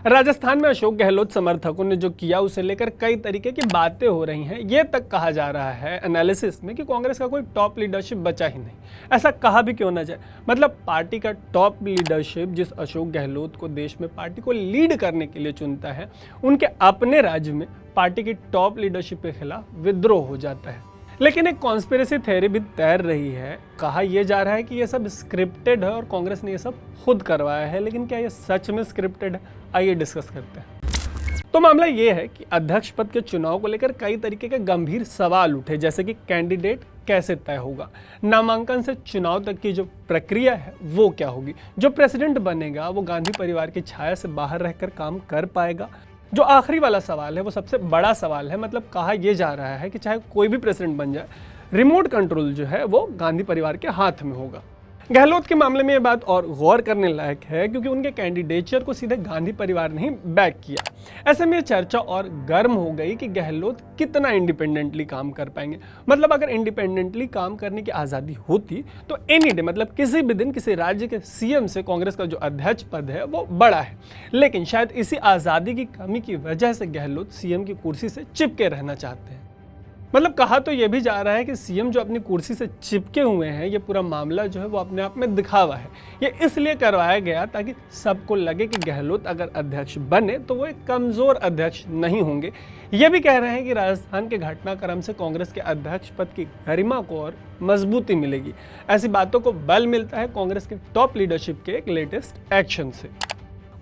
राजस्थान में अशोक गहलोत समर्थकों ने जो किया उसे लेकर कई तरीके की बातें हो रही हैं। ये तक कहा जा रहा है एनालिसिस में कि कांग्रेस का कोई टॉप लीडरशिप बचा ही नहीं। ऐसा कहा भी क्यों ना जाए, मतलब पार्टी का टॉप लीडरशिप जिस अशोक गहलोत को देश में पार्टी को लीड करने के लिए चुनता है, उनके अपने राज्य में पार्टी की टॉप लीडरशिप के खिलाफ विद्रोह हो जाता है। लेकिन एक कॉन्स्पिरेसी थ्योरी भी तैर रही है। कहा यह जा रहा है कि यह सब स्क्रिप्टेड है और कांग्रेस ने यह सब खुद करवाया है। लेकिन क्या यह सच में स्क्रिप्टेड है? आइए डिस्कस करते हैं। तो मामला यह है कि अध्यक्ष पद के चुनाव को लेकर कई तरीके के गंभीर सवाल उठे, जैसे कि कैंडिडेट कैसे तय होगा, नामांकन से चुनाव तक की जो प्रक्रिया है वो क्या होगी, जो प्रेसिडेंट बनेगा वो गांधी परिवार की छाया से बाहर रहकर काम कर पाएगा। जो आखिरी वाला सवाल है वो सबसे बड़ा सवाल है। मतलब कहा यह जा रहा है कि चाहे कोई भी प्रेसिडेंट बन जाए, रिमोट कंट्रोल जो है वो गांधी परिवार के हाथ में होगा। गहलोत के मामले में ये बात और गौर करने लायक है क्योंकि उनके कैंडिडेचर को सीधे गांधी परिवार ने ही बैक किया। ऐसे में चर्चा और गर्म हो गई कि गहलोत कितना इंडिपेंडेंटली काम कर पाएंगे। मतलब अगर इंडिपेंडेंटली काम करने की आज़ादी होती तो एनी डे, मतलब किसी भी दिन किसी राज्य के सीएम से कांग्रेस का जो अध्यक्ष पद है वो बड़ा है। लेकिन शायद इसी आज़ादी की कमी की वजह से गहलोत सीएम की कुर्सी से चिपके रहना चाहते हैं। मतलब कहा तो यह भी जा रहा है कि सीएम जो अपनी कुर्सी से चिपके हुए हैं, ये पूरा मामला जो है वो अपने आप में दिखावा है। ये इसलिए करवाया गया ताकि सबको लगे कि गहलोत अगर अध्यक्ष बने तो वो एक कमजोर अध्यक्ष नहीं होंगे। ये भी कह रहे हैं कि राजस्थान के घटनाक्रम से कांग्रेस के अध्यक्ष पद की गरिमा को और मजबूती मिलेगी। ऐसी बातों को बल मिलता है कांग्रेस के टॉप लीडरशिप के एक लेटेस्ट एक्शन से।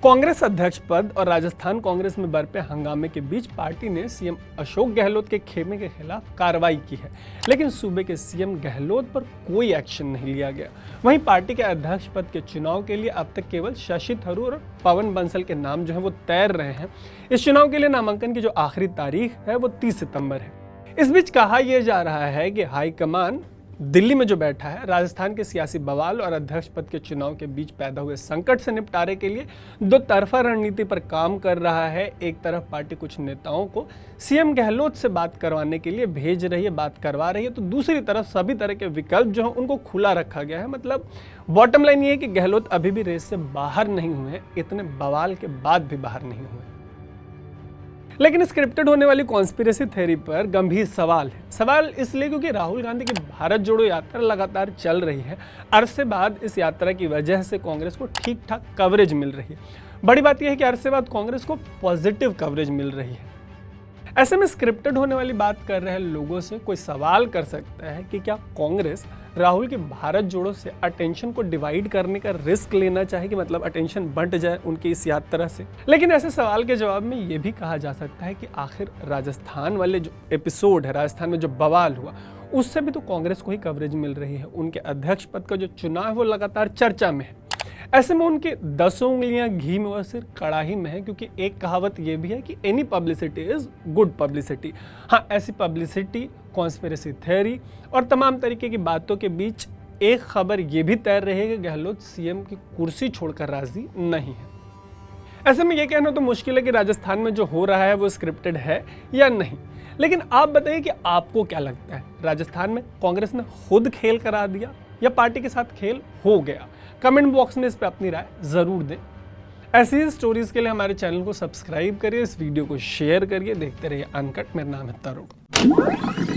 कांग्रेस अध्यक्ष पद और राजस्थान कांग्रेस में बरपे हंगामे के बीच पार्टी ने सीएम अशोक गहलोत के खेमे के खिलाफ कार्रवाई की है, लेकिन सूबे के सीएम गहलोत पर कोई एक्शन नहीं लिया गया। वहीं पार्टी के अध्यक्ष पद के चुनाव के लिए अब तक केवल शशि थरूर और पवन बंसल के नाम जो है वो तैर रहे हैं। इस चुनाव के लिए नामांकन की जो आखिरी तारीख है वो 30 सितंबर है। इस बीच कहा यह जा रहा है कि हाईकमान दिल्ली में जो बैठा है, राजस्थान के सियासी बवाल और अध्यक्ष पद के चुनाव के बीच पैदा हुए संकट से निपटारे के लिए दो तरफा रणनीति पर काम कर रहा है। एक तरफ पार्टी कुछ नेताओं को सीएम गहलोत से बात करवाने के लिए भेज रही है, बात करवा रही है, तो दूसरी तरफ सभी तरह के विकल्प जो हैं उनको खुला रखा गया है। मतलब बॉटम लाइन ये है कि गहलोत अभी भी रेस से बाहर नहीं हुए, इतने बवाल के बाद भी बाहर नहीं हुए। लेकिन स्क्रिप्टेड होने वाली कॉन्स्पिरेसी थ्योरी पर गंभीर सवाल है। सवाल इसलिए क्योंकि राहुल गांधी की भारत जोड़ो यात्रा लगातार चल रही है। अरसे बाद इस यात्रा की वजह से कांग्रेस को ठीक ठाक कवरेज मिल रही है। बड़ी बात यह है कि अरसे बाद कांग्रेस को पॉजिटिव कवरेज मिल रही है। ऐसे में स्क्रिप्टेड होने वाली बात कर रहे लोगों से कोई सवाल कर सकता है कि क्या कांग्रेस राहुल की भारत जोड़ो से अटेंशन को डिवाइड करने का रिस्क लेना चाहेगी, मतलब अटेंशन बंट जाए उनकी इस यात्रा से। लेकिन ऐसे सवाल के जवाब में ये भी कहा जा सकता है कि आखिर राजस्थान वाले जो एपिसोड है, राजस्थान में जो बवाल हुआ, उससे भी तो कांग्रेस को ही कवरेज मिल रही है। उनके अध्यक्ष पद का जो चुनाव है वो लगातार चर्चा में है। ऐसे में उनकी 10 उंगलियां घी में और सिर कड़ाही में है, क्योंकि एक कहावत यह भी है कि any publicity is good publicity. हाँ, ऐसी पब्लिसिटी, कॉन्स्पिरेसी थ्योरी और तमाम तरीके की बातों के बीच एक खबर यह भी तैर रही है कि गहलोत सीएम की कुर्सी छोड़कर राजी नहीं है। ऐसे में यह कहना तो मुश्किल है कि राजस्थान में जो हो रहा है वो स्क्रिप्टेड है या नहीं। लेकिन आप बताइए कि आपको क्या लगता है, राजस्थान में कांग्रेस ने खुद खेल करा दिया या पार्टी के साथ खेल हो गया? कमेंट बॉक्स में इस पर अपनी राय जरूर दें। ऐसी ही स्टोरीज के लिए हमारे चैनल को सब्सक्राइब करिए, इस वीडियो को शेयर करिए, देखते रहिए अनकट। मेरा नाम है तरुण।